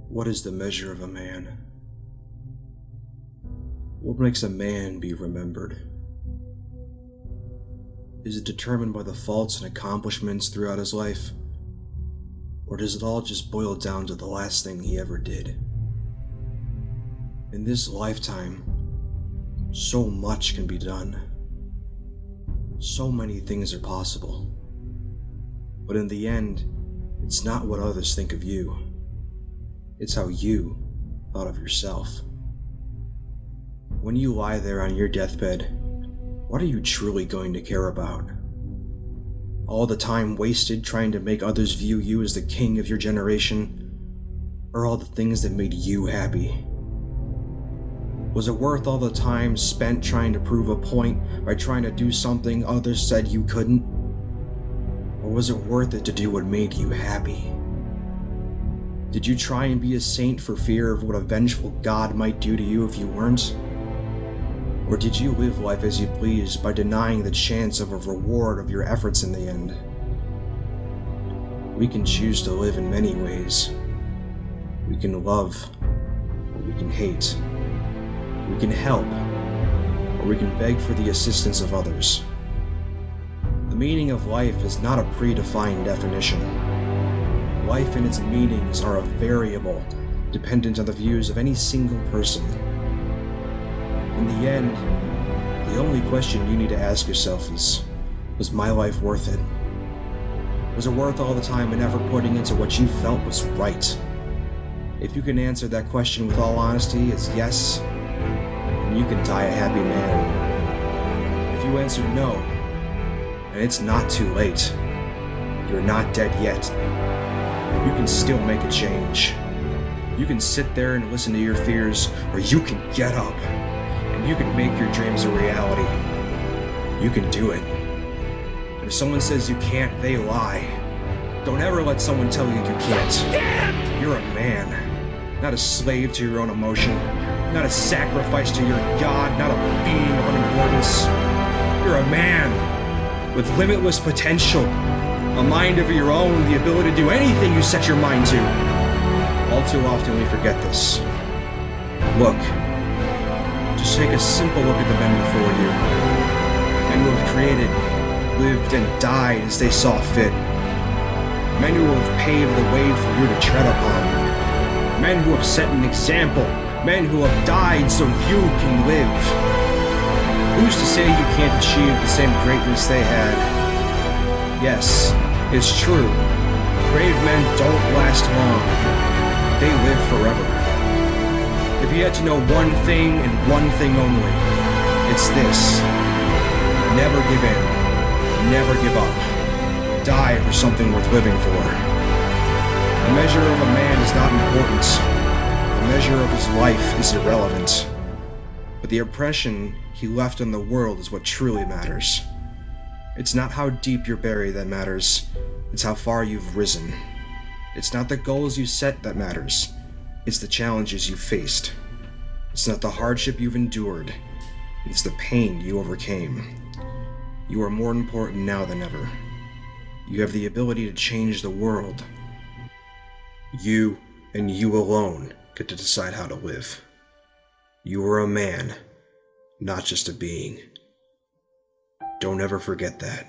What is the measure of a man? What makes a man be remembered? Is it determined by the faults and accomplishments throughout his life? Or does it all just boil down to the last thing he ever did? In this lifetime, so much can be done. So many things are possible. But in the end, it's not what others think of you. It's how you thought of yourself. When you lie there on your deathbed, what are you truly going to care about? All the time wasted trying to make others view you as the king of your generation? Or all the things that made you happy? Was it worth all the time spent trying to prove a point by trying to do something others said you couldn't? Or was it worth it to do what made you happy? Did you try and be a saint for fear of what a vengeful God might do to you if you weren't? Or did you live life as you pleased by denying the chance of a reward of your efforts in the end? We can choose to live in many ways. We can love, or we can hate. We can help, or we can beg for the assistance of others. The meaning of life is not a predefined definition. Life and its meanings are a variable, dependent on the views of any single person. In the end, the only question you need to ask yourself is, was my life worth it? Was it worth all the time and effort putting into what you felt was right? If you can answer that question with all honesty as yes, then you can die a happy man. If you answer no, and it's not too late, you're not dead yet. You can still make a change. You can sit there and listen to your fears, or you can get up, and you can make your dreams a reality. You can do it. And if someone says you can't, they lie. Don't ever let someone tell you you can't. You're a man, not a slave to your own emotion, not a sacrifice to your God, not a being of unimportance. You're a man with limitless potential. A mind of your own, the ability to do anything you set your mind to. All too often we forget this. Look, just take a simple look at the men before you. Men who have created, lived, and died as they saw fit. Men who have paved the way for you to tread upon. Men who have set an example. Men who have died so you can live. Who's to say you can't achieve the same greatness they had? Yes, it's true. Brave men don't last long. They live forever. If you had to know one thing and one thing only, it's this. Never give in. Never give up. Die for something worth living for. The measure of a man is not important. The measure of his life is irrelevant. But the impression he left on the world is what truly matters. It's not how deep you're buried that matters, it's how far you've risen. It's not the goals you set that matters, it's the challenges you faced. It's not the hardship you've endured, it's the pain you overcame. You are more important now than ever. You have the ability to change the world. You and you alone get to decide how to live. You are a man, not just a being. Don't ever forget that.